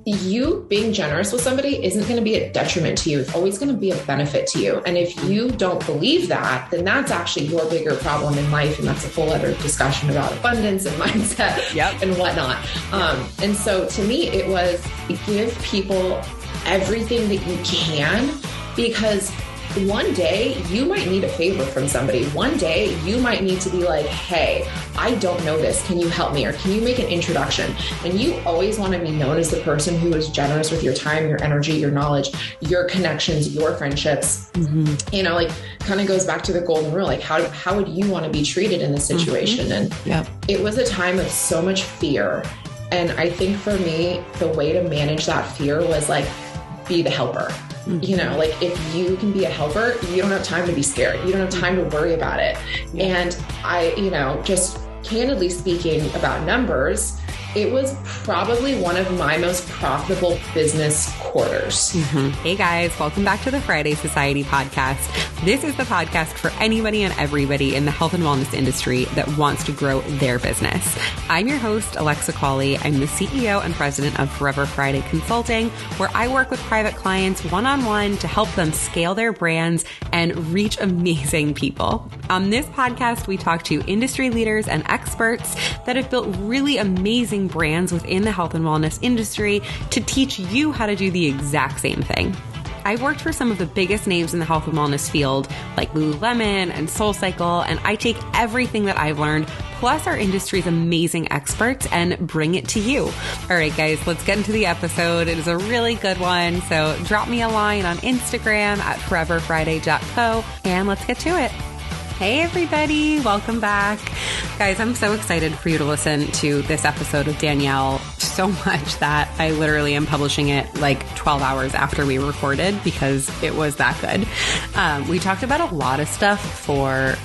you being generous with somebody isn't going to be a detriment to you. It's always going to be a benefit to you. And if you don't believe that, then that's actually your bigger problem in life. And that's a whole other discussion about abundance and mindset and whatnot. And so to me, it was give people everything that you can, because one day you might need a favor from somebody. One day you might need to be like, hey, I don't know this. Can you help me? Or can you make an introduction? And you always want to be known as the person who is generous with your time, your energy, your knowledge, your connections, your friendships. You know, like kind of goes back to the golden rule. Like how would you want to be treated in this situation? And it was a time of so much fear. And I think for me, the way to manage that fear was like, be the helper. You know, like if you can be a helper, you don't have time to be scared. You don't have time to worry about it. And I, you know, just candidly speaking about numbers, it was probably one of my most profitable business quarters. Hey guys, welcome back to the Friday Society podcast. This is the podcast for anybody and everybody in the health and wellness industry that wants to grow their business. I'm your host, Alexa Cawley. I'm the CEO and president of Forever Friday Consulting, where I work with private clients one-on-one to help them scale their brands and reach amazing people. On this podcast, we talk to industry leaders and experts that have built really amazing brands within the health and wellness industry to teach you how to do the exact same thing. I've worked for some of the biggest names in the health and wellness field, like Lululemon and SoulCycle, and I take everything that I've learned, plus our industry's amazing experts, and bring it to you. All right, guys, let's get into the episode. It is a really good one, so drop me a line on Instagram at foreverfriday.co, and let's get to it. Hey everybody, welcome back. Guys, I'm so excited for you to listen to this episode of Danielle, so much that I literally am publishing it like 12 hours after we recorded because it was that good. We talked about a lot of stuff for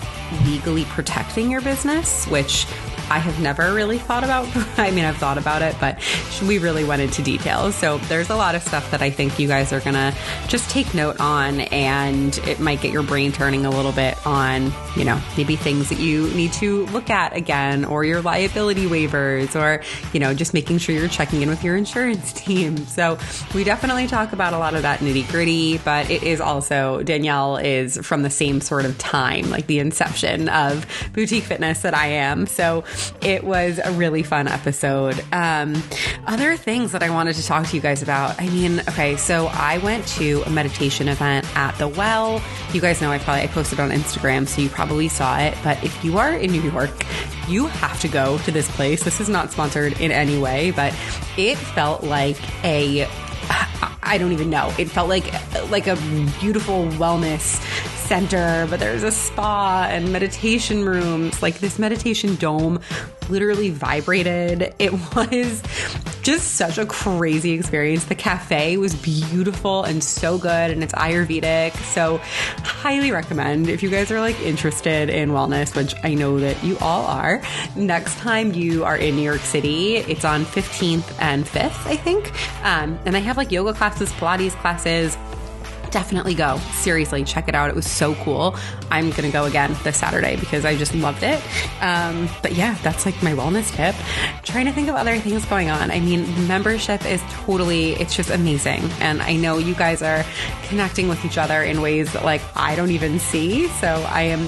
legally protecting your business, which I have never really thought about. I mean, I've thought about it, but we really went into details. So there's a lot of stuff that I think you guys are going to just take note on, and it might get your brain turning a little bit on, you know, maybe things that you need to look at again, or your liability waivers, or, you know, just making sure you're checking in with your insurance team. So we definitely talk about a lot of that nitty gritty, but it is also, Danielle is from the same sort of time, like the inception of boutique fitness that I am. So it was a really fun episode. Other things that I wanted to talk to you guys about. I mean, okay, so I went to a meditation event at The Well. You guys know I posted on Instagram, so you probably saw it. But if you are in New York, you have to go to this place. This is not sponsored in any way, but it felt like I don't even know. It felt like a beautiful wellness center, but there's a spa and meditation rooms. Like this meditation dome literally vibrated. It was just such a crazy experience. The cafe was beautiful and so good, and it's Ayurvedic. So highly recommend if you guys are like interested in wellness, which I know that you all are. Next time you are in New York City, it's on 15th and 5th, I think. And they have like yoga classes, Pilates classes. Definitely go. Seriously, check it out. It was so cool. I'm going to go again this Saturday because I just loved it. But yeah, that's like my wellness tip. Trying to think of other things going on. I mean, membership is it's just amazing. And I know you guys are connecting with each other in ways that like I don't even see. So I'm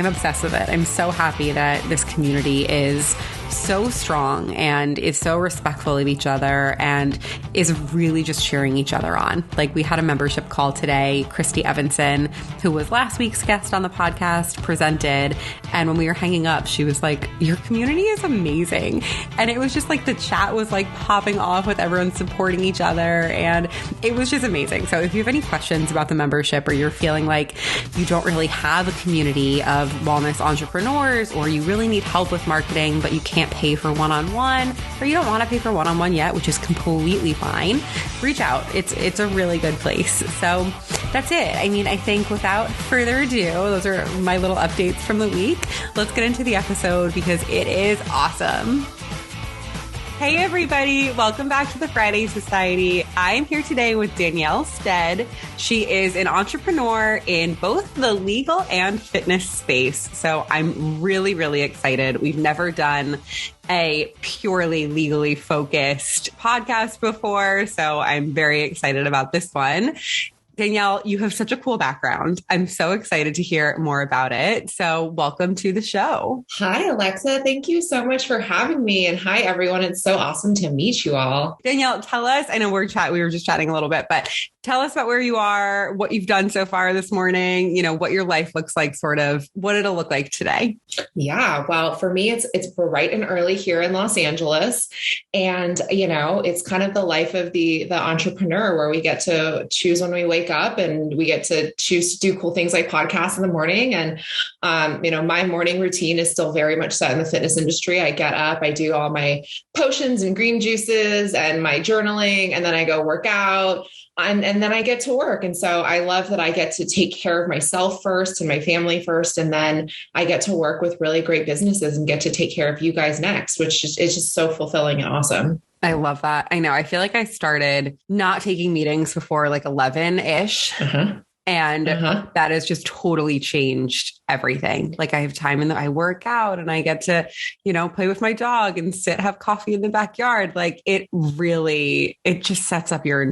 obsessed with it. I'm so happy that this community is so strong and is so respectful of each other and is really just cheering each other on. Like we had a membership call today. Christy Evanson, who was last week's guest on the podcast, presented. And when we were hanging up, she was like, your community is amazing. And it was just like the chat was like popping off with everyone supporting each other. And it was just amazing. So if you have any questions about the membership, or you're feeling like you don't really have a community of wellness entrepreneurs, or you really need help with marketing, but you can't pay for one-on-one, or you don't want to pay for one-on-one yet, which is completely fine, reach out. It's a really good place. So that's it. I mean, I think without further ado, those are my little updates from the week. Let's get into the episode because it is awesome. Hey everybody, welcome back to the Friday Society. I am here today with Danielle Stead. She is an entrepreneur in both the legal and fitness space. So I'm really, really excited. We've never done a purely legally focused podcast before, so I'm very excited about this one. Danielle, you have such a cool background. I'm so excited to hear more about it. So welcome to the show. Hi, Alexa. Thank you so much for having me. And hi, everyone. It's so awesome to meet you all. Danielle, tell us, I know we were just chatting a little bit, but tell us about where you are, what you've done so far this morning, what your life looks like, sort of what it'll look like today. Yeah. Well, for me, it's bright and early here in Los Angeles. And, it's kind of the life of the entrepreneur where we get to choose when we wake up and we get to choose to do cool things like podcasts in the morning. And, my morning routine is still very much set in the fitness industry. I get up, I do all my potions and green juices and my journaling, and then I go work out. And then I get to work. And so I love that I get to take care of myself first and my family first. And then I get to work with really great businesses and get to take care of you guys next, which is just so fulfilling and awesome. I love that. I know. I feel like I started not taking meetings before like 11-ish. And that has just totally changed everything. Like I have time and I work out and I get to, play with my dog and have coffee in the backyard. Like it just sets up your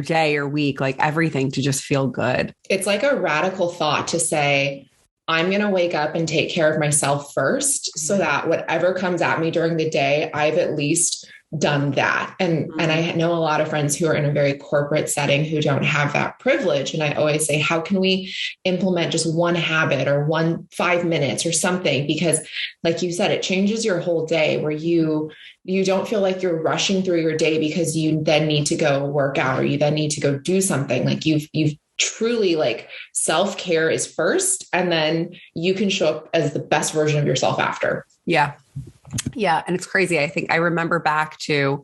day or week, like everything to just feel good. It's like a radical thought to say, I'm going to wake up and take care of myself first so that whatever comes at me during the day, I've at least done that. And I know a lot of friends who are in a very corporate setting who don't have that privilege. And I always say, how can we implement just one habit or 5 minutes or something? Because like you said, it changes your whole day where you don't feel like you're rushing through your day because you then need to go work out or you then need to go do something. Like you've truly like self-care is first, and then you can show up as the best version of yourself after. Yeah. Yeah. And it's crazy. I think I remember back to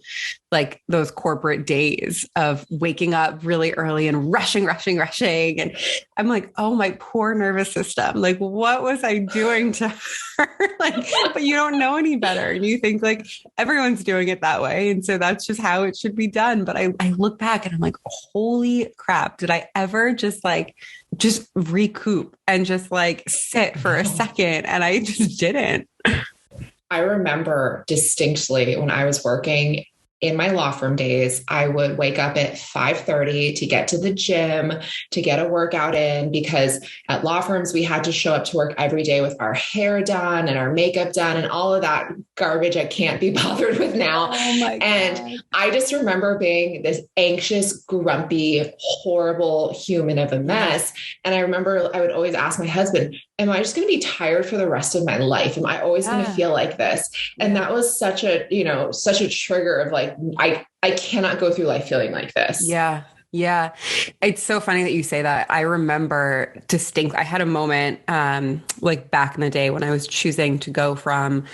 like those corporate days of waking up really early and rushing. And I'm like, oh, my poor nervous system. Like, what was I doing to her? But you don't know any better. And you think like everyone's doing it that way. And so that's just how it should be done. But I look back and I'm like, holy crap. Did I ever just recoup and just like sit for a second? And I just didn't. I remember distinctly when I was working in my law firm days, I would wake up at 5:30 to get to the gym, to get a workout in, because at law firms, we had to show up to work every day with our hair done and our makeup done and all of that garbage I can't be bothered with now. Oh my God. And I just remember being this anxious, grumpy, horrible human of a mess. And I remember I would always ask my husband, am I just going to be tired for the rest of my life? Am I always going to feel like this? And that was such a trigger of like, I cannot go through life feeling like this. Yeah. Yeah. It's so funny that you say that. I remember distinctly, I had a moment like back in the day when I was choosing to go from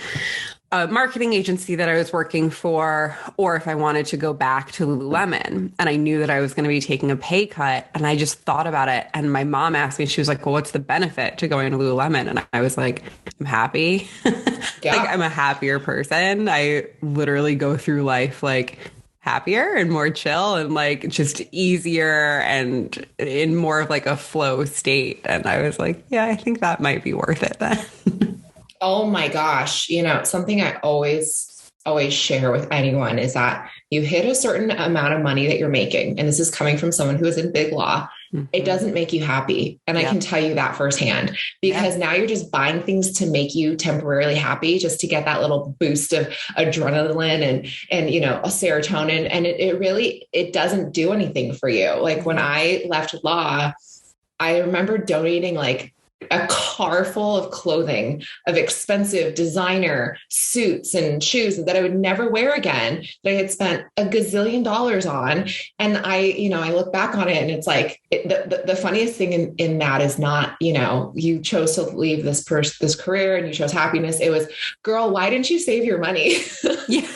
a marketing agency that I was working for, or if I wanted to go back to Lululemon. And I knew that I was going to be taking a pay cut. And I just thought about it. And my mom asked me, she was like, well, what's the benefit to going to Lululemon? And I was like, I'm happy. Yeah. Like I'm a happier person. I literally go through life like happier and more chill and like just easier and in more of like a flow state. And I was like, yeah, I think that might be worth it then. Oh my gosh. Something I always share with anyone is that you hit a certain amount of money that you're making. And this is coming from someone who is in big law. Mm-hmm. It doesn't make you happy. And I can tell you that firsthand, because now you're just buying things to make you temporarily happy, just to get that little boost of adrenaline and a serotonin. And it doesn't do anything for you. Like when I left law, I remember donating like a car full of clothing, of expensive designer suits and shoes that I would never wear again, that I had spent a gazillion dollars on. And I look back on it and it's like, the funniest thing in that is not, you chose to leave this career and you chose happiness. It was, girl, why didn't you save your money? Yeah.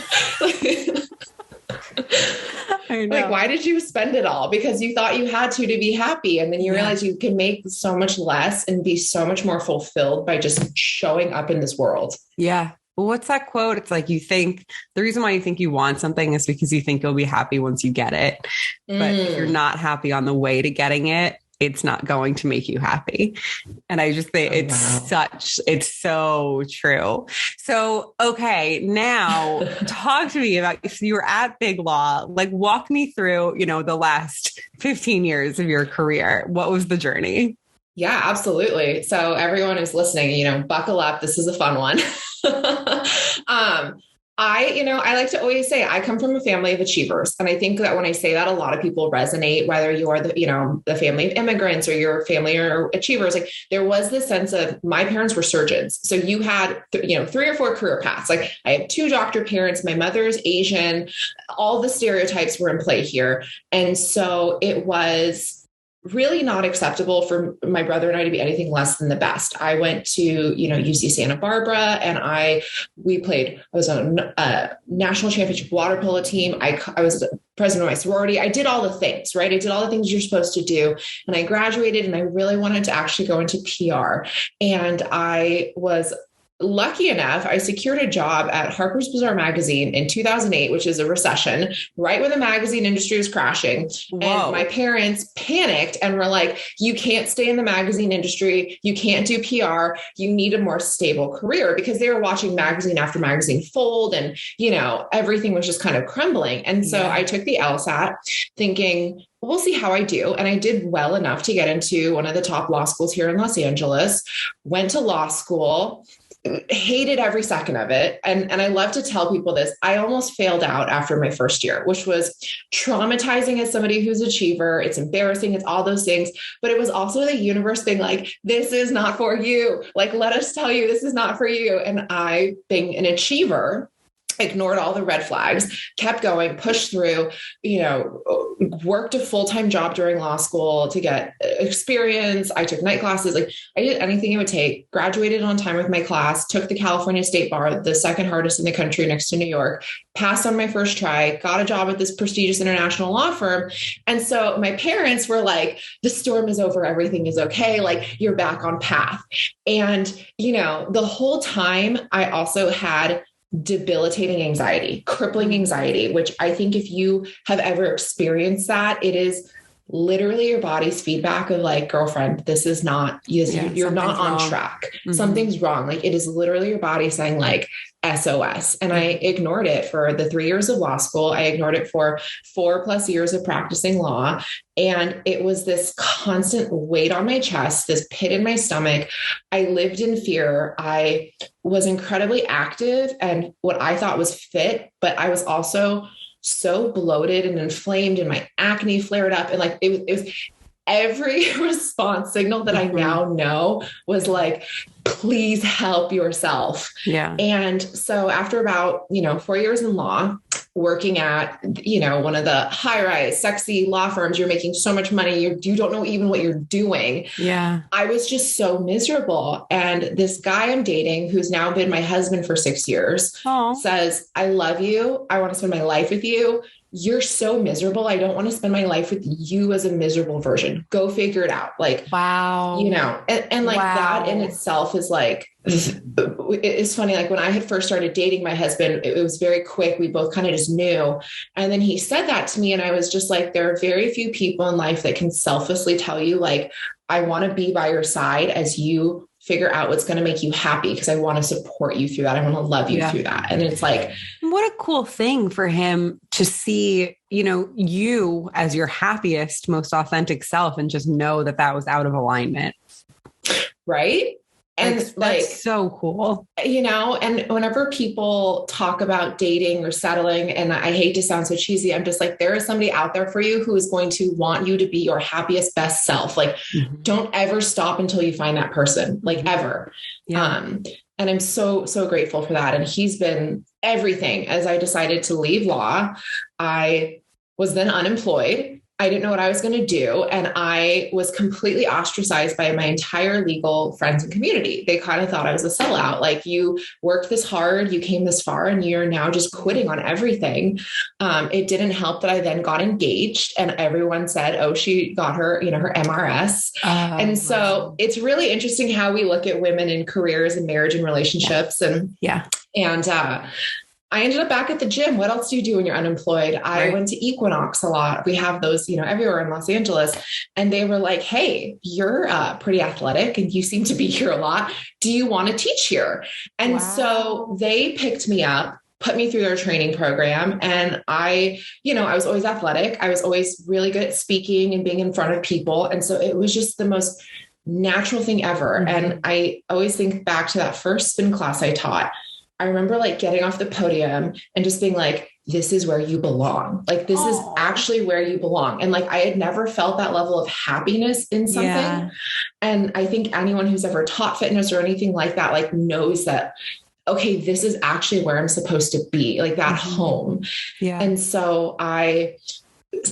Like, why did you spend it all? Because you thought you had to be happy. And then you realize you can make so much less and be so much more fulfilled by just showing up in this world. Yeah. Well, what's that quote? It's like, the reason why you think you want something is because you think you'll be happy once you get it. But if you're not happy on the way to getting it, it's not going to make you happy. And I just think it's so true. So, okay, now talk to me about, if you were at Big Law, like walk me through, the last 15 years of your career. What was the journey? Yeah, absolutely. So everyone who's listening, buckle up. This is a fun one. I like to always say I come from a family of achievers. And I think that when I say that, a lot of people resonate, whether you're the family of immigrants or your family or achievers. Like, there was this sense of, my parents were surgeons. So you had, 3 or 4 career paths. Like, I have 2 doctor parents, my mother is Asian, all the stereotypes were in play here. And so it was really not acceptable for my brother and I to be anything less than the best. I went to, UC Santa Barbara, and I was on a national championship water polo team. I was president of my sorority. I did all the things, right? I did all the things you're supposed to do. And I graduated, and I really wanted to actually go into PR. And I was lucky enough, I secured a job at Harper's Bazaar magazine in 2008, which is a recession, right when the magazine industry was crashing. Whoa. And my parents panicked and were like, you can't stay in the magazine industry. You can't do PR. You need a more stable career, because they were watching magazine after magazine fold, and, everything was just kind of crumbling. And so I took the LSAT thinking, we'll see how I do. And I did well enough to get into one of the top law schools here in Los Angeles, went to law school, hated every second of it. And I love to tell people this. I almost failed out after my first year, which was traumatizing as somebody who's an achiever. It's embarrassing. It's all those things. But it was also the universe being like, this is not for you. Like, let us tell you, this is not for you. And I, being an achiever, ignored all the red flags, kept going, pushed through, worked a full-time job during law school to get experience. I took night classes. Like, I did anything it would take, graduated on time with my class, took the California State Bar, the second hardest in the country next to New York, passed on my first try, got a job at this prestigious international law firm. And so my parents were like, the storm is over. Everything is okay. Like, you're back on path. And, the whole time I also had debilitating anxiety, crippling anxiety, which I think if you have ever experienced that, it is literally your body's feedback of like, girlfriend, this is not, you're not on track. Mm-hmm. Something's wrong. Like, it is literally your body saying like SOS. And I ignored it for the 3 years of law school. I ignored it for 4+ years of practicing law. And it was this constant weight on my chest, this pit in my stomach. I lived in fear. I was incredibly active and what I thought was fit, but I was also so bloated and inflamed, and my acne flared up. And like, it was every response signal that I now know was like, please help yourself. Yeah. And so after about, 4 years in law, working at, one of the high-rise, sexy law firms, you're making so much money, you don't know even what you're doing. Yeah. I was just so miserable. And this guy I'm dating, who's now been my husband for 6 years, says, I love you. I want to spend my life with you. You're so miserable. I don't want to spend my life with you as a miserable version. Go figure it out. Like, wow, and like that in itself is like, it's funny. Like, when I had first started dating my husband, it was very quick. We both kind of just knew. And then he said that to me. And I was just like, there are very few people in life that can selflessly tell you, like, I want to be by your side as you figure out what's going to make you happy, because I want to support you through that. I want to love you through that. And it's like, what a cool thing for him to see, you as your happiest, most authentic self, and just know that that was out of alignment. Right. And that's so cool, and whenever people talk about dating or settling, and I hate to sound so cheesy, I'm just like, there is somebody out there for you who is going to want you to be your happiest, best self. Like, don't ever stop until you find that person, like ever. Yeah. And I'm so, so grateful for that. And he's been everything. As I decided to leave law, I was then unemployed. I didn't know what I was going to do. And I was completely ostracized by my entire legal friends and community. They kind of thought I was a sellout. Like, you worked this hard, you came this far, and you're now just quitting on everything. It didn't help that I then got engaged, and everyone said, oh, she got her, her MRS. And so it's really interesting how we look at women in careers and marriage and relationships. And I ended up back at the gym. What else do you do when you're unemployed? I went to Equinox a lot. We have those, everywhere in Los Angeles. And they were like, hey, you're pretty athletic and you seem to be here a lot. Do you want to teach here? And so they picked me up, put me through their training program. And I was always athletic. I was always really good at speaking and being in front of people. And so it was just the most natural thing ever. Mm-hmm. And I always think back to that first spin class I taught. I remember like getting off the podium and just being like, this is where you belong. Like, this is actually where you belong. And like, I had never felt that level of happiness in something. Yeah. And I think anyone who's ever taught fitness or anything like that, like knows that, okay, this is actually where I'm supposed to be, like that home. Yeah. And so I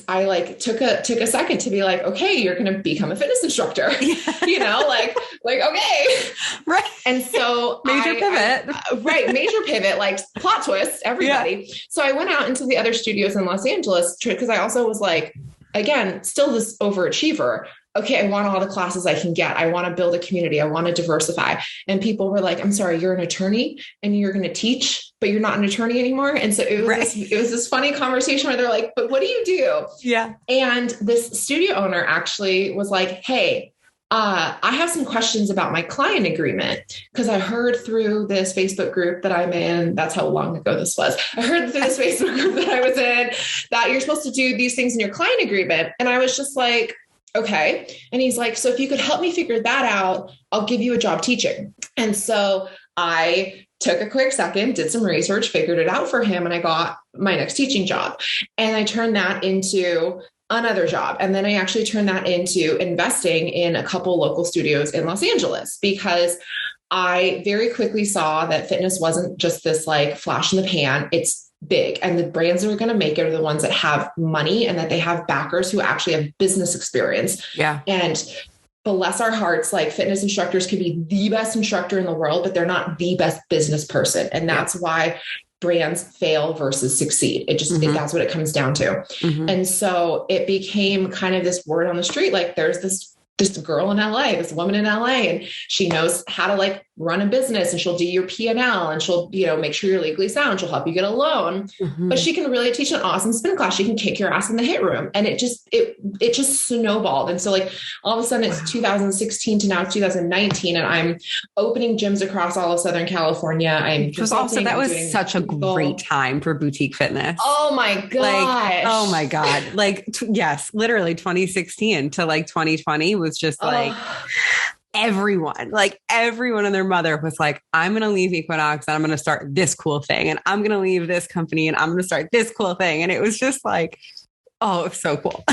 like took a second to be like, okay, you're going to become a fitness instructor, like, okay. Right. And so major pivot, like plot twist, everybody. Yeah. So I went out into the other studios in Los Angeles because I also was like, again, still this overachiever. Okay, I want all the classes I can get. I want to build a community. I want to diversify. And people were like, I'm sorry, you're an attorney and you're going to teach, but you're not an attorney anymore. And so it was this funny conversation where they're like, but what do you do? Yeah. And this studio owner actually was like, hey, I have some questions about my client agreement because I heard through this Facebook group that I'm in. That's how long ago this was. I heard through this Facebook group that I was in that you're supposed to do these things in your client agreement. And I was just like, okay. And he's like, so if you could help me figure that out, I'll give you a job teaching. And so I took a quick second, did some research, figured it out for him. And I got my next teaching job and I turned that into another job. And then I actually turned that into investing in a couple local studios in Los Angeles because I very quickly saw that fitness wasn't just this like flash in the pan. It's big. And the brands that are going to make it are the ones that have money and that they have backers who actually have business experience. Yeah. And bless our hearts, like fitness instructors could be the best instructor in the world, but they're not the best business person. And that's why brands fail versus succeed. It just, that's what it comes down to. Mm-hmm. And so it became kind of this word on the street. Like there's this girl in LA, this woman in LA, and she knows how to like run a business and she'll do your P&L and she'll, make sure you're legally sound. She'll help you get a loan, but she can really teach an awesome spin class. She can kick your ass in the hit room. And it just snowballed. And so like all of a sudden it's 2016 to now 2019. And I'm opening gyms across all of Southern California. That was such a great time for boutique fitness. Oh my God. Yes, literally 2016 to like 2020 was just like, everyone and their mother was like, I'm going to leave Equinox and I'm going to start this cool thing. And I'm going to leave this company and I'm going to start this cool thing. And it was just like, oh, it's so cool.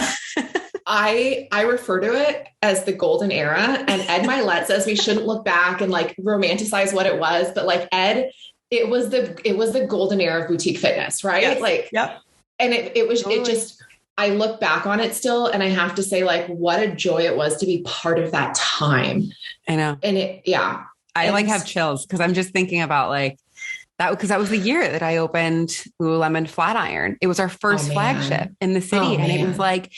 I refer to it as the golden era. And Ed Milet says we shouldn't look back and like romanticize what it was. But like Ed, it was the golden era of boutique fitness, right? Yes. Like, yep. And it was, totally. It just, I look back on it still and I have to say like, what a joy it was to be part of that time. I know. And I have chills because I'm just thinking about like that, because that was the year that I opened Lululemon Flatiron. It was our first flagship in the city. And it was like,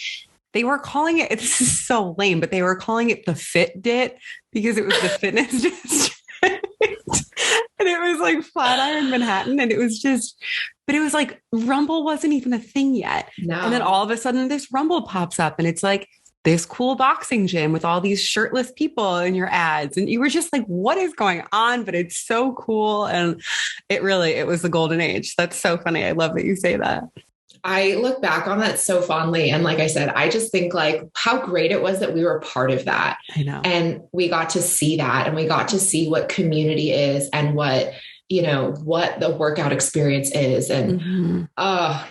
they were calling it, this is so lame, but they were calling it the Fit Dit because it was the fitness district. And it was like Flatiron Manhattan. And it was just, but it was like Rumble wasn't even a thing yet. No. And then all of a sudden this Rumble pops up and it's like this cool boxing gym with all these shirtless people in your ads. And you were just like, what is going on? But it's so cool. And it was the golden age. That's so funny. I love that you say that. I look back on that so fondly. And like I said, I just think like how great it was that we were part of that. I know. And we got to see that and we got to see what community is and what the workout experience is. And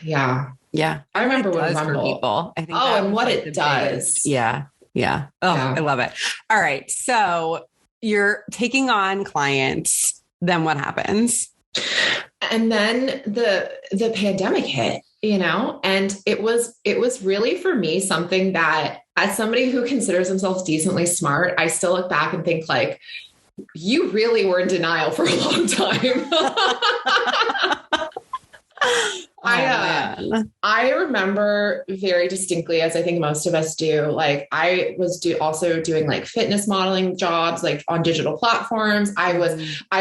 yeah. I remember when Rumble, people. I think and what it does. Yeah. Yeah. Oh, yeah. I love it. All right. So you're taking on clients. Then what happens? And then the pandemic hit, and it was really for me something that as somebody who considers themselves decently smart, I still look back and think like, you really were in denial for a long time. I remember very distinctly, as I think most of us do, like I was also doing like fitness modeling jobs, like on digital platforms. I'm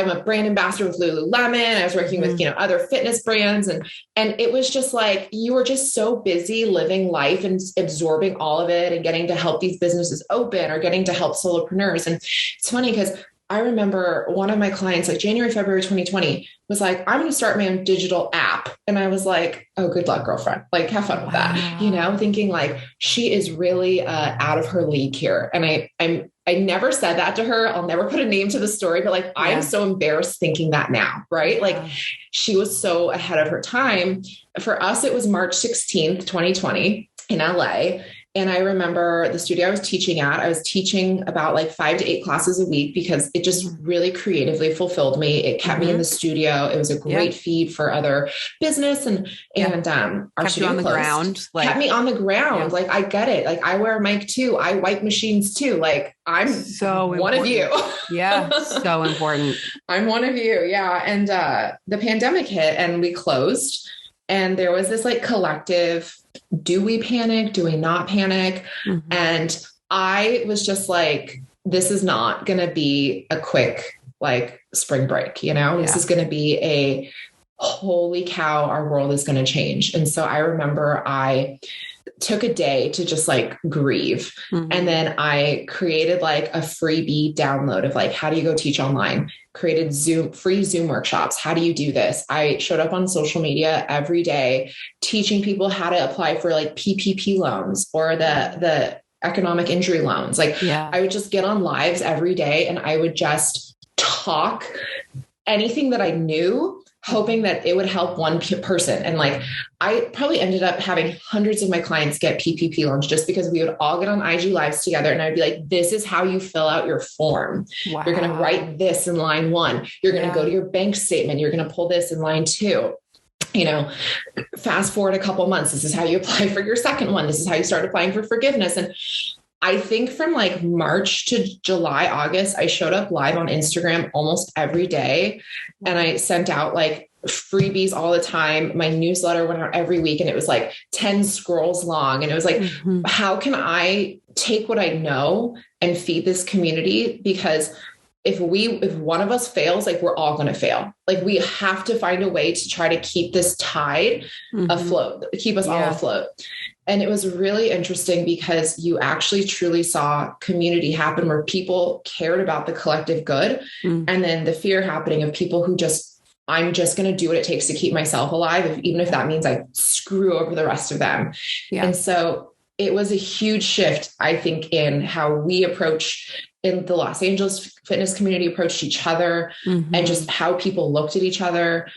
a brand ambassador with Lululemon. I was working with, other fitness brands, and it was just like, you were just so busy living life and absorbing all of it and getting to help these businesses open or getting to help solopreneurs. And it's funny because I remember one of my clients, like January, February 2020, was like, I'm going to start my own digital app. And I was like, oh, good luck, girlfriend. Like, have fun with that. Thinking like, she is really out of her league here. And I never said that to her. I'll never put a name to the story, but like, I am so embarrassed thinking that now, right? Like she was so ahead of her time. For us, it was March 16th, 2020 in LA. And I remember the studio I was teaching at, I was teaching about like 5 to 8 classes a week because it just really creatively fulfilled me. It kept me in the studio. It was a great feed for other business and our kept you on the ground. Kept me on the ground. Like, I get it. Like I wear a mic too. I wipe machines too. Like I'm so one of you. Yeah. So important. I'm one of you. Yeah. And the pandemic hit and we closed. And there was this like collective, do we panic? Do we not panic? And I was just like, this is not going to be a quick like spring break, This is going to be a holy cow, our world is going to change. And so I remember I took a day to just like grieve. And then I created like a freebie download of like, how do you go teach online? Created free Zoom workshops. How do you do this? I showed up on social media every day, teaching people how to apply for like PPP loans or the economic injury loans. Like I would just get on lives every day and I would just talk anything that I knew, hoping that it would help one person. And like, I probably ended up having hundreds of my clients get PPP loans just because we would all get on IG lives together. And I'd be like, this is how you fill out your form. Wow. You're going to write this in line 1. You're going to go to your bank statement. You're going to pull this in line 2. Fast forward a couple months. This is how you apply for your second one. This is how you start applying for forgiveness. And I think from like March to July, August, I showed up live on Instagram almost every day. And I sent out like freebies all the time. My newsletter went out every week and it was like 10 scrolls long. And it was like, how can I take what I know and feed this community? Because if one of us fails, like we're all going to fail. Like we have to find a way to try to keep this tide afloat, keep us all afloat. And it was really interesting because you actually truly saw community happen where people cared about the collective good. And then the fear happening of people who I'm just going to do what it takes to keep myself alive, even if that means I screw over the rest of them. And so it was a huge shift, I think, in how we in the Los Angeles fitness community approached each other and just how people looked at each other.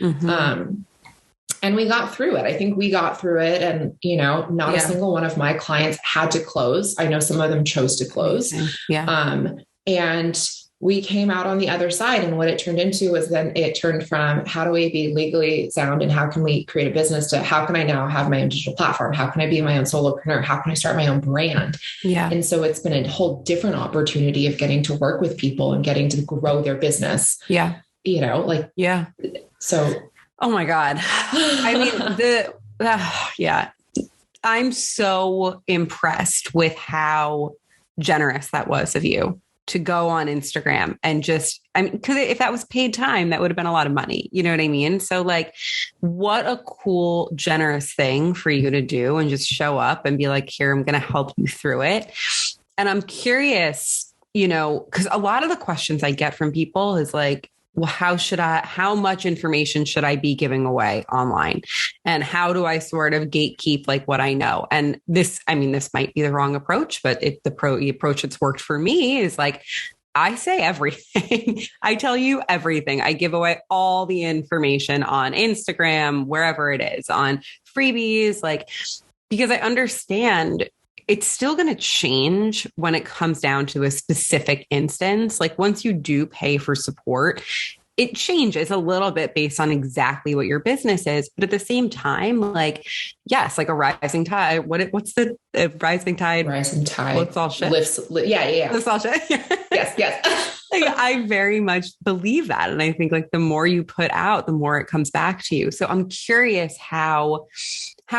And we got through it. I think we got through it. And, not a single one of my clients had to close. I know some of them chose to close. And we came out on the other side. And what it turned into was then it turned from how do we be legally sound and how can we create a business to how can I now have my own digital platform? How can I be my own solopreneur? How can I start my own brand? And so it's been a whole different opportunity of getting to work with people and getting to grow their business. So. Oh my God. I mean, I'm so impressed with how generous that was of you to go on Instagram and because if that was paid time, that would have been a lot of money. You know what I mean? So like, what a cool, generous thing for you to do and just show up and be like, here, I'm going to help you through it. And I'm curious, because a lot of the questions I get from people is like, well, how much information should I be giving away online? And how do I sort of gatekeep like what I know? And this might be the wrong approach, but the approach that's worked for me is like, I say everything. I tell you everything. I give away all the information on Instagram, wherever it is, on freebies, like, because I understand it's still going to change when it comes down to a specific instance. Like once you do pay for support, it changes a little bit based on exactly what your business is. But at the same time, like, yes, like a rising tide. What's the rising tide? Rising tide. Lifts all shit. Lifts all shit. Yes. Like, I very much believe that. And I think like the more you put out, the more it comes back to you. So I'm curious how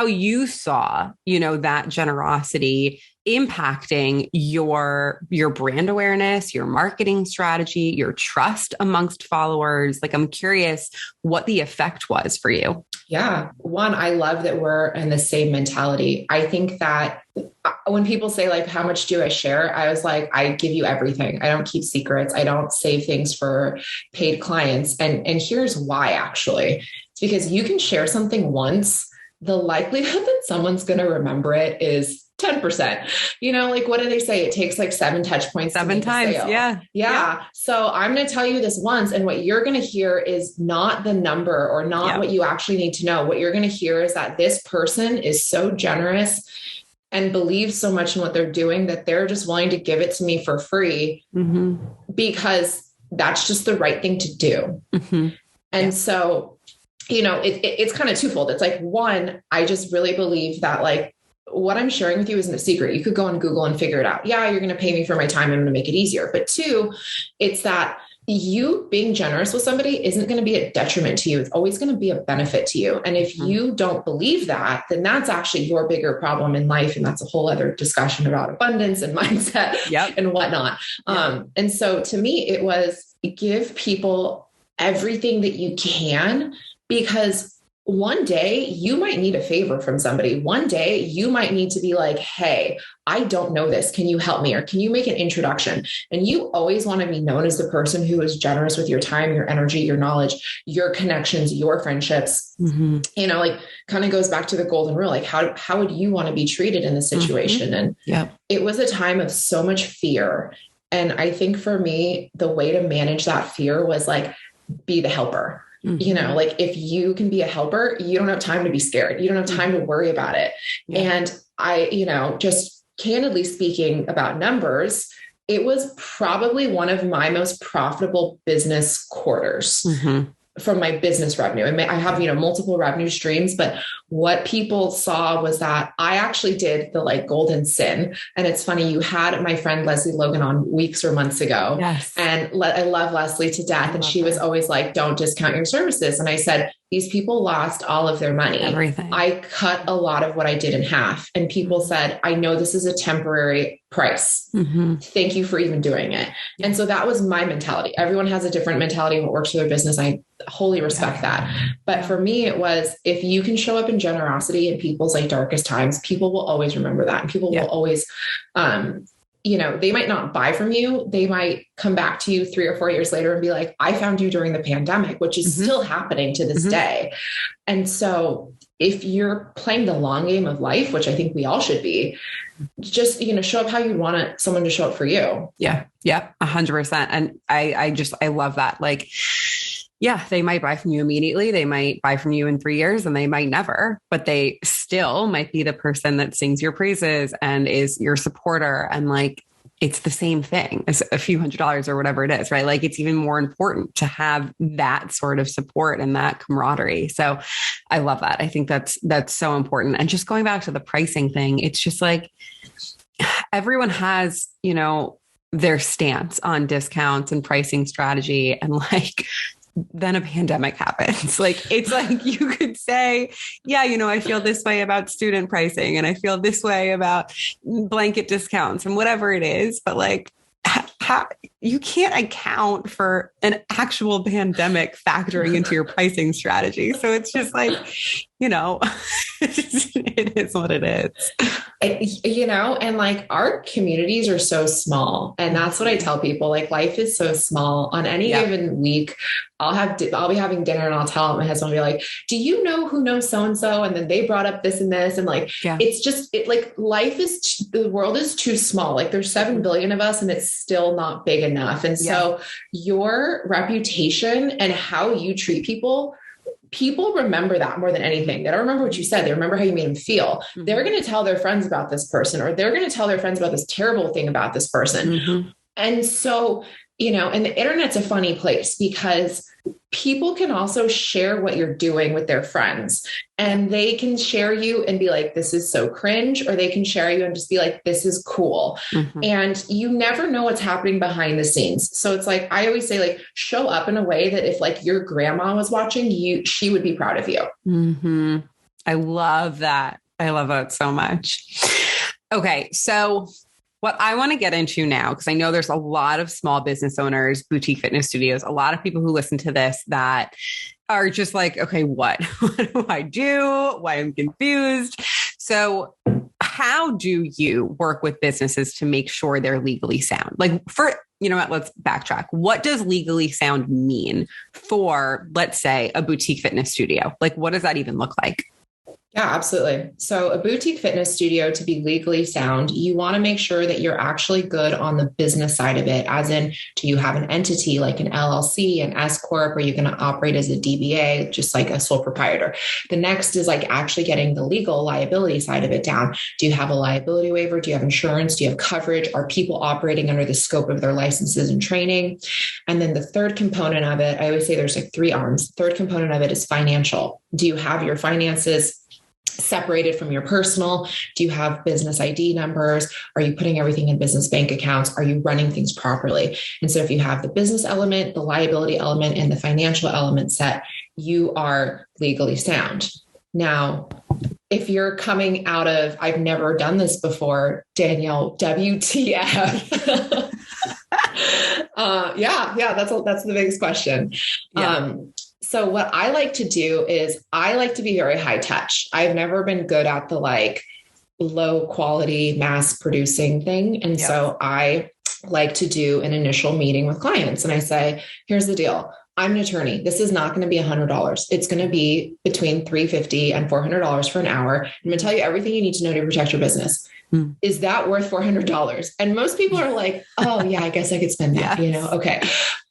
you saw, that generosity impacting your brand awareness, your marketing strategy, your trust amongst followers. Like, I'm curious what the effect was for you. Yeah. One, I love that we're in the same mentality. I think that when people say like, how much do I share? I was like, I give you everything. I don't keep secrets. I don't save things for paid clients. And here's why, actually. It's because you can share something once. The likelihood that someone's going to remember it is 10%. Like, what do they say? It takes like 7 touch points. 7 times. Yeah. So I'm going to tell you this once. And what you're going to hear is not the number or not what you actually need to know. What you're going to hear is that this person is so generous and believes so much in what they're doing that they're just willing to give it to me for free because that's just the right thing to do. And so, it's kind of twofold. It's like, one, I just really believe that like what I'm sharing with you isn't a secret. You could go on Google and figure it out. Yeah, you're going to pay me for my time. I'm going to make it easier. But 2, it's that you being generous with somebody isn't going to be a detriment to you. It's always going to be a benefit to you. And if you don't believe that, then that's actually your bigger problem in life. And that's a whole other discussion about abundance and mindset and whatnot. And so to me, it was give people everything that you can, because one day you might need a favor from somebody. One day you might need to be like, hey, I don't know this. Can you help me? Or can you make an introduction? And you always want to be known as the person who is generous with your time, your energy, your knowledge, your connections, your friendships. Like kind of goes back to the golden rule. Like how would you want to be treated in this situation? And it was a time of so much fear. And I think for me, the way to manage that fear was like, be the helper. Like if you can be a helper, you don't have time to be scared. You don't have time to worry about it. And I, just candidly speaking about numbers, it was probably one of my most profitable business quarters from my business revenue. I have, multiple revenue streams, but what people saw was that I actually did the like golden sin. And it's funny, you had my friend Leslie Logan on weeks or months ago. Yes. And I love Leslie to death. And she was always like, don't discount your services. And I said, these people lost all of their money. Everything. I cut a lot of what I did in half. And people said, I know this is a temporary price. Thank you for even doing it. And so that was my mentality. Everyone has a different mentality of what works for their business. I wholly respect that. But for me, it was, if you can show up in generosity in people's like darkest times, people will always remember that. And people will always, they might not buy from you. They might come back to you 3 or 4 years later and be like, I found you during the pandemic, which is still happening to this day. And so if you're playing the long game of life, which I think we all should be, just, show up how you want someone to show up for you. Yeah. 100%. And I love that. Like, they might buy from you immediately. They might buy from you in 3 years and they might never, but they still might be the person that sings your praises and is your supporter. And like, it's the same thing as a few $100s or whatever it is, right? Like it's even more important to have that sort of support and that camaraderie. So I love that. I think that's so important. And just going back to the pricing thing, it's just like everyone has, their stance on discounts and pricing strategy, and like, then a pandemic happens. Like, it's like, you could say, I feel this way about student pricing and I feel this way about blanket discounts and whatever it is. But like, you can't account for an actual pandemic factoring into your pricing strategy. So it's just like, it is what it is. And like our communities are so small. And that's what I tell people, like life is so small. On any given week, I'll be having dinner and I'll tell my husband, I'll be like, do you know who knows so-and-so? And then they brought up this and this. And like, it's just, like life is, the world is too small. Like there's 7 billion of us and it's still not big enough. And so your reputation and how you treat people remember that more than anything. They don't remember what you said. They remember how you made them feel. They're going to tell their friends about this person, or they're going to tell their friends about this terrible thing about this person. And so, and the internet's a funny place because people can also share what you're doing with their friends, and they can share you and be like, this is so cringe, or they can share you and just be like, this is cool. And you never know what's happening behind the scenes. So it's like, I always say, like, show up in a way that if like your grandma was watching you, she would be proud of you. I love that. I love that so much. Okay. So what I want to get into now, because I know there's a lot of small business owners, boutique fitness studios, a lot of people who listen to this that are just like, okay, what do I do? Why I'm confused. So how do you work with businesses to make sure they're legally sound? Like, for, you know what, let's backtrack. What does legally sound mean for, let's say, a boutique fitness studio? Like, what does that even look like? Yeah, absolutely. So a boutique fitness studio, to be legally sound, you want to make sure that you're actually good on the business side of it. As in, do you have an entity like an LLC, an S Corp, or are you going to operate as a DBA, just like a sole proprietor? The next is like actually getting the legal liability side of it down. Do you have a liability waiver? Do you have insurance? Do you have coverage? Are people operating under the scope of their licenses and training? And then the third component of it, I always say there's like 3 arms. Third component of it is financial. Do you have your finances separated from your personal? Do you have business ID numbers? Are you putting everything in business bank accounts? Are you running things properly? And so if you have the business element, the liability element, and the financial element set, you are legally sound. Now, if you're coming out of, I've never done this before, Danielle, WTF? That's the biggest question. Yeah. So what I like to do is I like to be very high touch. I've never been good at the like low quality mass producing thing. And so I like to do an initial meeting with clients. And I say, here's the deal. I'm an attorney. This is not going to be $100. It's going to be between $350 and $400 for an hour. I'm going to tell you everything you need to know to protect your business. Is that worth $400? And most people are like, oh yeah, I guess I could spend that, Okay.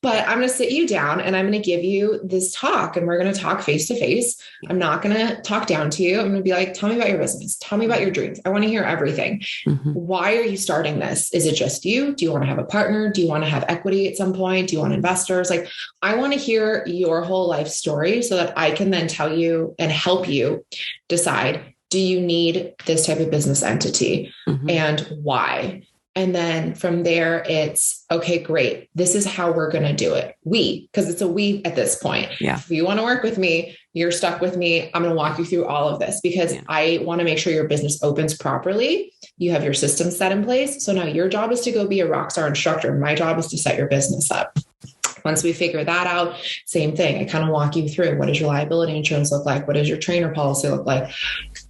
But I'm going to sit you down and I'm going to give you this talk, and we're going to talk face to face. I'm not going to talk down to you. I'm going to be like, tell me about your business. Tell me about your dreams. I want to hear everything. Why are you starting this? Is it just you? Do you want to have a partner? Do you want to have equity at some point? Do you want investors? Like, I want to hear your whole life story so that I can then tell you and help you decide, do you need this type of business entity and why? And then from there, it's okay, great. This is how we're going to do it. Because it's a we at this point. Yeah. If you want to work with me, you're stuck with me. I'm going to walk you through all of this because I want to make sure your business opens properly. You have your systems set in place. So now your job is to go be a rockstar instructor. My job is to set your business up. Once we figure that out, same thing. I kind of walk you through, what does your liability insurance look like? What does your trainer policy look like?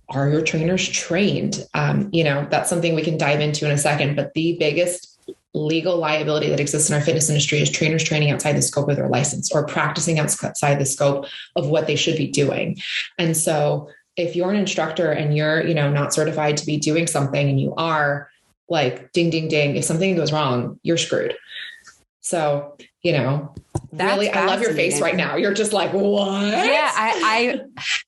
Are your trainers trained? That's something we can dive into in a second, but the biggest legal liability that exists in our fitness industry is trainers training outside the scope of their license or practicing outside the scope of what they should be doing. And so if you're an instructor and you're, not certified to be doing something and you are, like, ding, ding, ding, if something goes wrong, you're screwed. So, really, I love your face right now. You're just like, what? Yeah,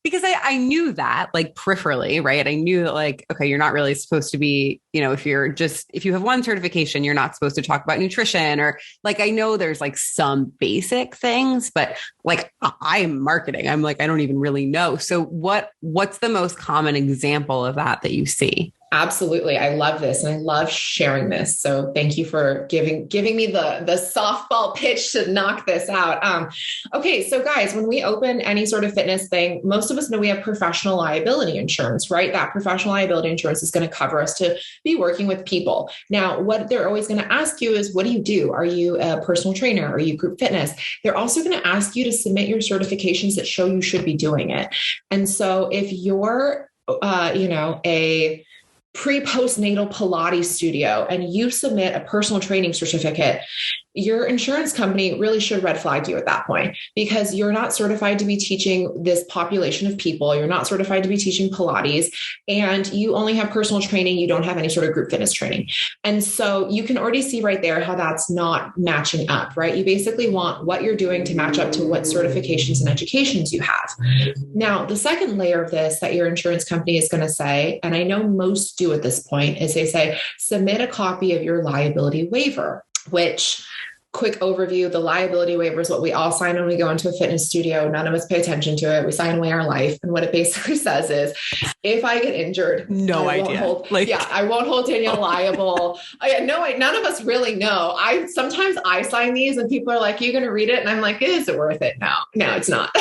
because I knew that, like, peripherally, right? I knew that, like, okay, you're not really supposed to be, if you have one certification, you're not supposed to talk about nutrition, or like, I know there's like some basic things, but like, I'm marketing. I'm like, I don't even really know. So what's the most common example of that you see? Absolutely. I love this. And I love sharing this. So thank you for giving me the softball pitch to knock this out. Okay. So guys, when we open any sort of fitness thing, most of us know we have professional liability insurance, right? That professional liability insurance is going to cover us to be working with people. Now, what they're always going to ask you is, what do you do? Are you a personal trainer? Are you group fitness? They're also going to ask you to submit your certifications that show you should be doing it. And so if you're, a pre-postnatal Pilates studio and you submit a personal training certificate, your insurance company really should red flag you at that point, because you're not certified to be teaching this population of people. You're not certified to be teaching Pilates, and you only have personal training. You don't have any sort of group fitness training. And so you can already see right there how that's not matching up, right? You basically want what you're doing to match up to what certifications and educations you have. Now, the second layer of this that your insurance company is going to say, and I know most do at this point, is they say, submit a copy of your liability waiver, which quick overview, the liability waiver is what we all sign when we go into a fitness studio. None of us pay attention to it. We sign away our life. And what it basically says is, if I get injured, I won't hold Danielle liable. None of us really know. Sometimes I sign these and people are like, "You're going to read it?" And I'm like, "Is it worth it?" No, it's not.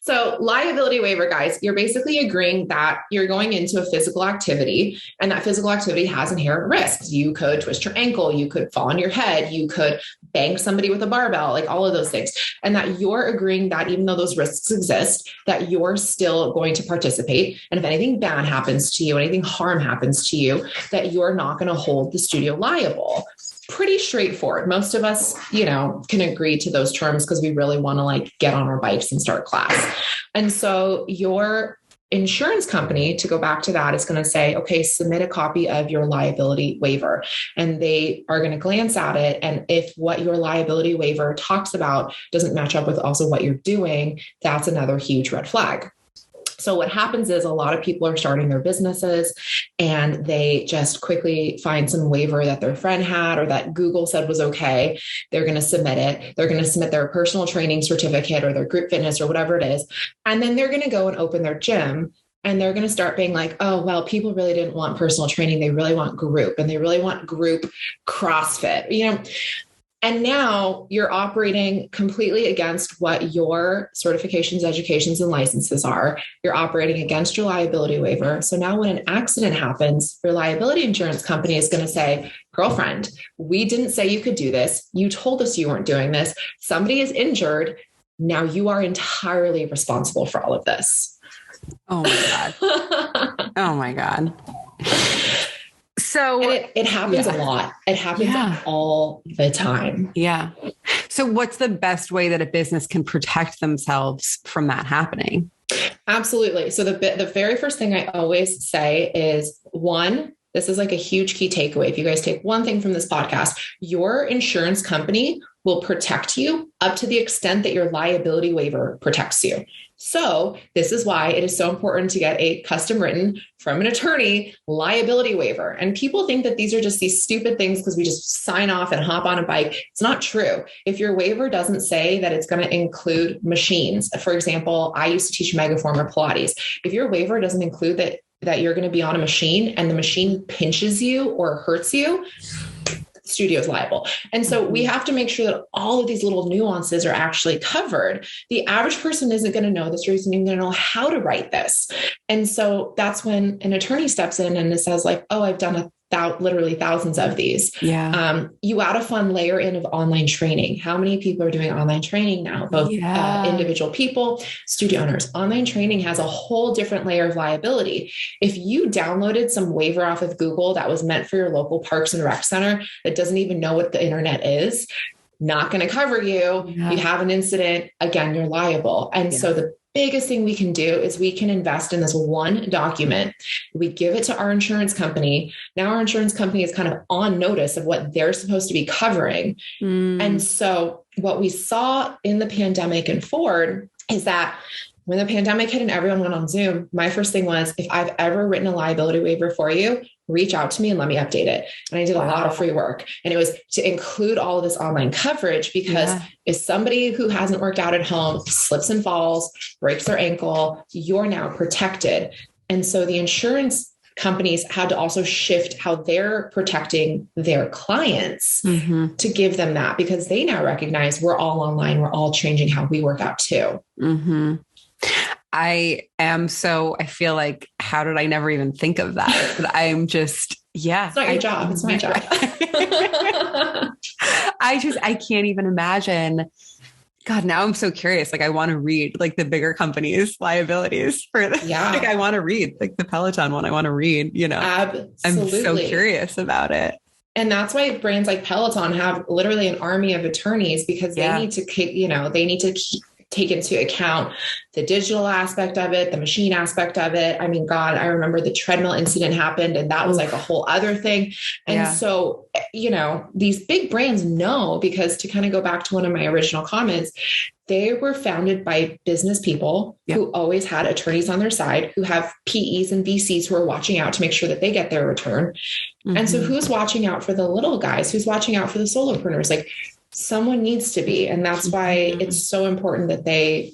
So liability waiver, guys, you're basically agreeing that you're going into a physical activity, and that physical activity has inherent risks. You could twist your ankle, you could fall on your head, you could bang somebody with a barbell, like all of those things. And that you're agreeing that even though those risks exist, that you're still going to participate. And if anything bad happens to you, anything harm happens to you, that you're not going to hold the studio liable. Pretty straightforward. Most of us, can agree to those terms because we really want to get on our bikes and start class. And so your insurance company, to go back to that, is going to say, okay, submit a copy of your liability waiver. And they are going to glance at it. And if what your liability waiver talks about doesn't match up with also what you're doing, that's another huge red flag. So what happens is a lot of people are starting their businesses and they just quickly find some waiver that their friend had or that Google said was okay. They're going to submit it. They're going to submit their personal training certificate or their group fitness or whatever it is. And then they're going to go and open their gym. And they're going to start being like, "Oh, well, people really didn't want personal training. They really want group, and they really want group CrossFit." And now you're operating completely against what your certifications, educations, and licenses are. You're operating against your liability waiver. So now when an accident happens, your liability insurance company is going to say, "Girlfriend, we didn't say you could do this. You told us you weren't doing this. Somebody is injured. Now you are entirely responsible for all of this." Oh my God. Oh my God. So it happens a lot. It happens all the time. Yeah. So what's the best way that a business can protect themselves from that happening? Absolutely. So the very first thing I always say is, one, this is a huge key takeaway. If you guys take one thing from this podcast, your insurance company will protect you up to the extent that your liability waiver protects you. So this is why it is so important to get a custom written from an attorney liability waiver. And people think that these are just these stupid things because we just sign off and hop on a bike. It's not true. If your waiver doesn't say that it's going to include machines, for example, I used to teach Megaformer Pilates. If your waiver doesn't include that you're going to be on a machine and the machine pinches you or hurts you, studio is liable. And so we have to make sure that all of these little nuances are actually covered. The average person isn't going to know this or isn't even going to know how to write this. And so that's when an attorney steps in and it says "Oh, I've done literally thousands of these." Yeah. You add a fun layer in of online training. How many people are doing online training now? Both individual people, studio owners. Online training has a whole different layer of liability. If you downloaded some waiver off of Google that was meant for your local parks and rec center that doesn't even know what the internet is, not going to cover you. Yeah. You have an incident, again, you're liable. And so the biggest thing we can do is we can invest in this one document. We give it to our insurance company. Now our insurance company is kind of on notice of what they're supposed to be covering. And so what we saw in the pandemic and forward is that when the pandemic hit and everyone went on Zoom, my first thing was, if I've ever written a liability waiver for you, reach out to me and let me update it. And I did a lot of free work. And it was to include all of this online coverage because if somebody who hasn't worked out at home slips and falls, breaks their ankle, you're now protected. And so the insurance companies had to also shift how they're protecting their clients to give them that, because they now recognize we're all online. We're all changing how we work out too. I feel like, how did I never even think of that? But I'm just, It's not your job. It's my job. I can't even imagine. God, now I'm so curious. I want to read the bigger companies' liabilities for this. Yeah. I want to read the Peloton one. I want to read, Absolutely. I'm so curious about it. And that's why brands like Peloton have literally an army of attorneys, because they need to, take into account the digital aspect of it, the machine aspect of it. I mean, God, I remember the treadmill incident happened and that was a whole other thing. And so, these big brands know, because to kind of go back to one of my original comments, they were founded by business people who always had attorneys on their side, who have PEs and VCs who are watching out to make sure that they get their return. And so who's watching out for the little guys? Who's watching out for the solopreneurs? someone needs to be. And that's why it's so important that they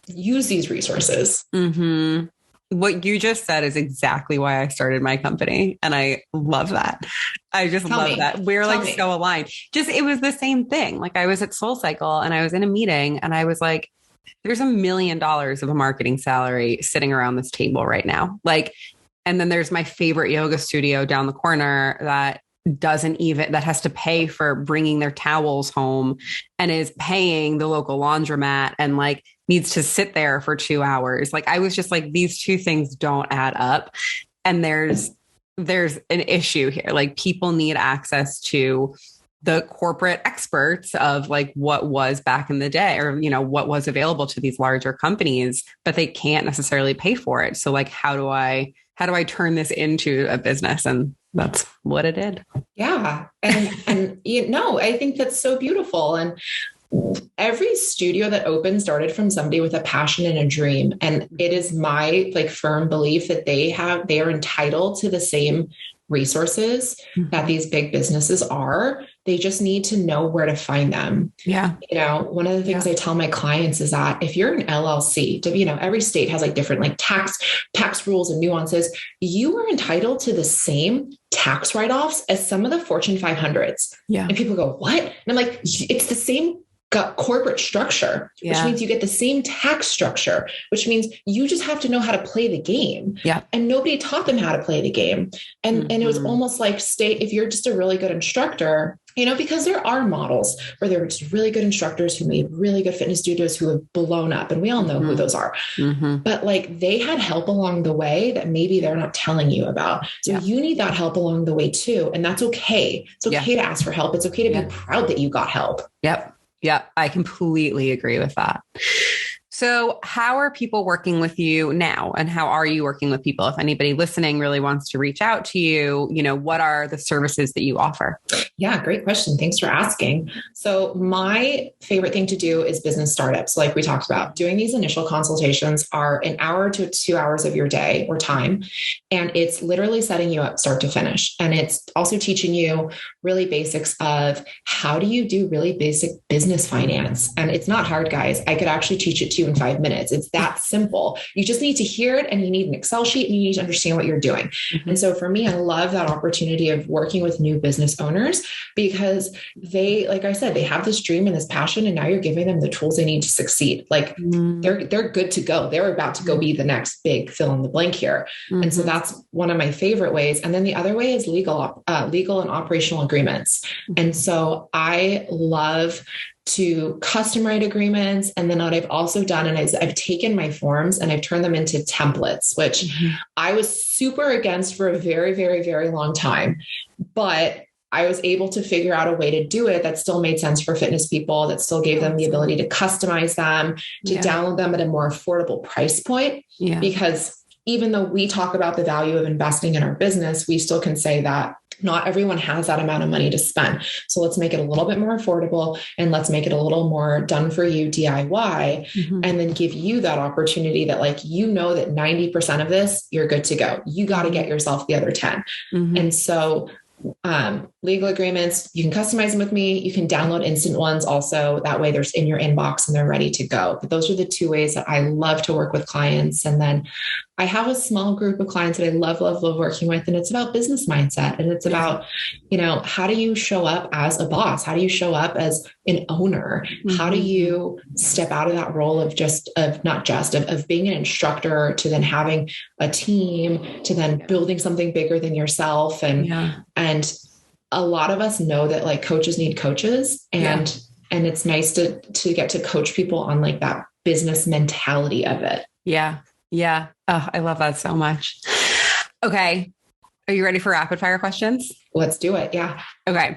use these resources. Mm-hmm. What you just said is exactly why I started my company. And I love that. I just love that. We're like so aligned. Just, it was the same thing. Like I was at SoulCycle and I was in a meeting and I was like, there's $1 million of a marketing salary sitting around this table right now. Like, and then there's my favorite yoga studio down the corner that has to pay for bringing their towels home and is paying the local laundromat and like needs to sit there for 2 hours. Like I was just like, these two things don't add up. And there's an issue here. Like people need access to the corporate experts of like what was back in the day or, you know, what was available to these larger companies, but they can't necessarily pay for it. So like, how do I turn this into a business? And that's what it did. Yeah. And you know, I think that's so beautiful. And every studio that opened started from somebody with a passion and a dream. And it is my like firm belief that they are entitled to the same resources that these big businesses are. They just need to know where to find them. Yeah. You know, one of the things I tell my clients is that if you're an LLC, you know, every state has like different like tax rules and nuances. You are entitled to the same tax write-offs as some of the Fortune 500s. Yeah. And people go, what? And I'm like, it's the same corporate structure, which means you get the same tax structure, which means you just have to know how to play the game. Yeah. And nobody taught them how to play the game. And it was almost like if you're just a really good instructor, you know, because there are models where there are just really good instructors who made really good fitness studios who have blown up. And we all know who those are. But like they had help along the way that maybe they're not telling you about. So you need that help along the way too. And that's okay. It's okay to ask for help. It's okay to be proud that you got help. Yep. Yeah, I completely agree with that. So how are people working with you now? And how are you working with people? If anybody listening really wants to reach out to you, you know, what are the services that you offer? Yeah, great question. Thanks for asking. So my favorite thing to do is business startups. Like we talked about, doing these initial consultations are an hour to 2 hours of your day or time. And it's literally setting you up start to finish. And it's also teaching you really basics of how do you do really basic business finance. And it's not hard, guys. I could actually teach it to you in 5 minutes. It's that simple. You just need to hear it and you need an Excel sheet and you need to understand what you're doing. And so for me, I love that opportunity of working with new business owners because they, like I said, they have this dream and this passion and now you're giving them the tools they need to succeed. Like they're good to go. They're about to go be the next big fill in the blank here. And so that's one of my favorite ways. And then the other way is legal and operational agreements. And so I love to custom write agreements. And then what I've also done, and I've taken my forms and I've turned them into templates, which I was super against for a very, very, very long time. But I was able to figure out a way to do it that still made sense for fitness people, that still gave them the ability to customize them, to download them at a more affordable price point. Because even though we talk about the value of investing in our business, we still can say that not everyone has that amount of money to spend. So let's make it a little bit more affordable and let's make it a little more done for you DIY and then give you that opportunity that like, you know, that 90% of this, you're good to go. You got to get yourself the other 10. And so legal agreements, you can customize them with me. You can download instant ones also. That way there's in your inbox and they're ready to go. But those are the two ways that I love to work with clients. And then I have a small group of clients that I love working with. And it's about business mindset. And it's about, you know, how do you show up as a boss? How do you show up as an owner? How do you step out of that role of being an instructor to then having a team to then building something bigger than yourself? And a lot of us know that like coaches need coaches and it's nice to get to coach people on like that business mentality of it. Yeah. Yeah. Oh, I love that so much. Okay. Are you ready for rapid fire questions? Let's do it. Yeah. Okay.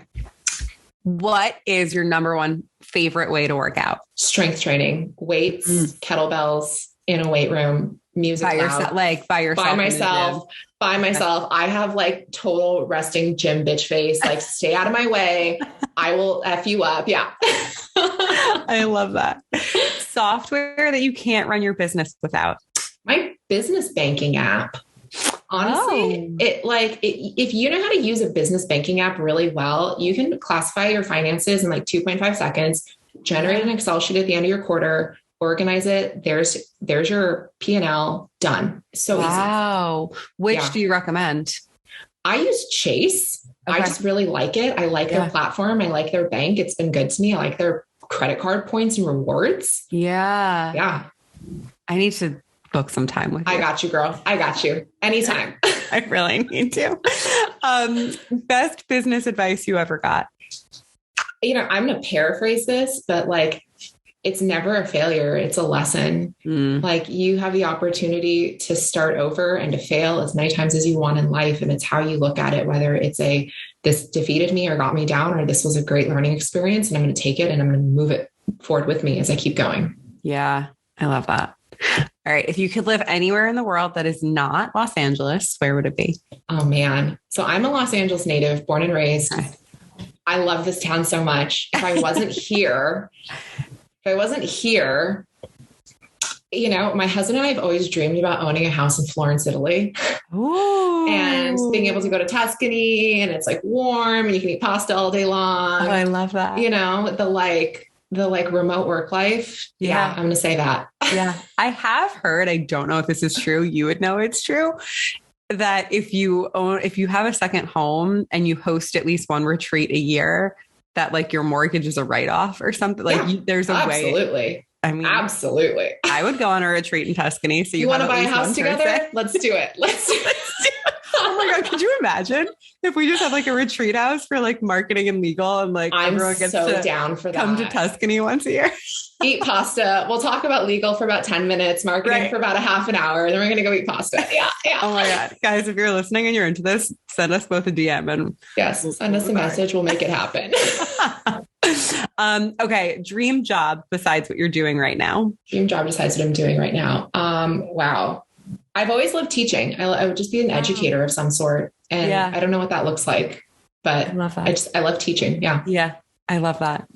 What is your number one favorite way to work out? Strength training, weights, kettlebells in a weight room, music by yourself, by myself. I have like total resting gym bitch face, like stay out of my way. I will F you up. Yeah. I love that. Software that you can't run your business without. My business banking app. Honestly, if you know how to use a business banking app really well, you can classify your finances in like 2.5 seconds, generate an Excel sheet at the end of your quarter, organize it. There's your P&L done. So easy. Wow. Which do you recommend? I use Chase. Okay. I just really like it. I like their platform. I like their bank. It's been good to me. I like their credit card points and rewards. Yeah. Yeah. I need to book some time with you. I got you, girl. I got you. Anytime. I really need to. Best business advice you ever got? I'm going to paraphrase this, but like, it's never a failure. It's a lesson. Like you have the opportunity to start over and to fail as many times as you want in life. And it's how you look at it, whether it's this defeated me or got me down, or this was a great learning experience and I'm going to take it and I'm going to move it forward with me as I keep going. Yeah. I love that. All right. If you could live anywhere in the world that is not Los Angeles, where would it be? Oh man. So I'm a Los Angeles native, born and raised. Okay. I love this town so much. If I wasn't here, my husband and I have always dreamed about owning a house in Florence, Italy. Ooh. And being able to go to Tuscany and it's like warm and you can eat pasta all day long. Oh, I love that. The remote work life. Yeah. I'm going to say that. Yeah. I have heard, I don't know if this is true. You would know it's true, that if you have a second home and you host at least one retreat a year, that like your mortgage is a write-off or something. Like there's a way. Absolutely. I mean, absolutely. I would go on a retreat in Tuscany. So you want to buy a house together? Let's do it. Oh my God. Could you imagine if we just had like a retreat house for like marketing and legal and like everyone gets to down for that. Come to Tuscany once a year. Eat pasta. We'll talk about legal for about 10 minutes, marketing for about a half an hour. Then we're going to go eat pasta. Yeah. Oh my God. Guys, if you're listening and you're into this, send us both a DM and send us a message. We'll make it happen. Okay. Dream job besides what you're doing right now. Dream job besides what I'm doing right now. Wow. I've always loved teaching. I would just be an educator of some sort. And I don't know what that looks like, but I love that. I love teaching. Yeah. Yeah. I love that.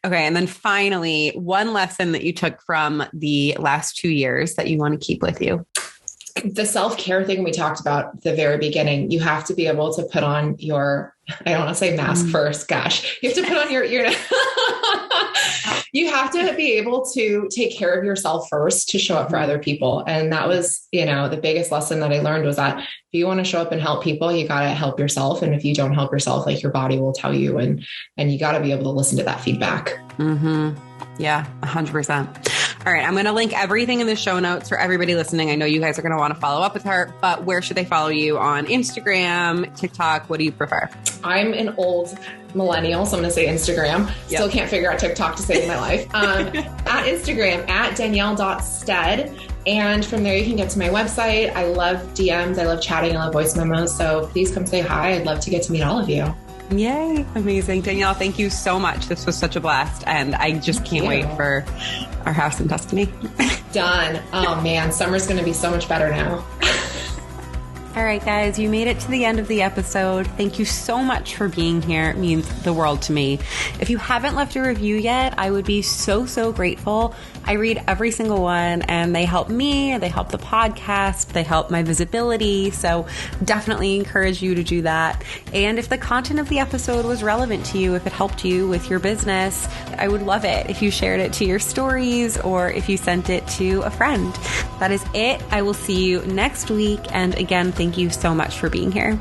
Okay. And then finally, one lesson that you took from the last 2 years that you want to keep with you. The self-care thing we talked about at the very beginning, you have to be able to put on I don't want to say mask first. Gosh, you have to put on you have to be able to take care of yourself first to show up for other people. And that was, the biggest lesson that I learned was that if you want to show up and help people, you got to help yourself. And if you don't help yourself, like your body will tell you, and you got to be able to listen to that feedback. Mm-hmm. Yeah, 100%. All right. I'm going to link everything in the show notes for everybody listening. I know you guys are going to want to follow up with her, but where should they follow you? On Instagram, TikTok? What do you prefer? I'm an old millennial, so I'm going to say Instagram. Still can't figure out TikTok to save my life. At Instagram, at Danielle.stead. And from there, you can get to my website. I love DMs. I love chatting. I love voice memos. So please come say hi. I'd love to get to meet all of you. Yay. Amazing. Danielle, thank you so much. This was such a blast. And I just can't wait for our house in Tuscany. Done. Oh man, summer's going to be so much better now. All right, guys, you made it to the end of the episode. Thank you so much for being here. It means the world to me. If you haven't left a review yet, I would be so, so grateful. I read every single one and they help me, they help the podcast, they help my visibility. So definitely encourage you to do that. And if the content of the episode was relevant to you, if it helped you with your business, I would love it if you shared it to your stories or if you sent it to a friend. That is it. I will see you next week. And again, thank you so much for being here.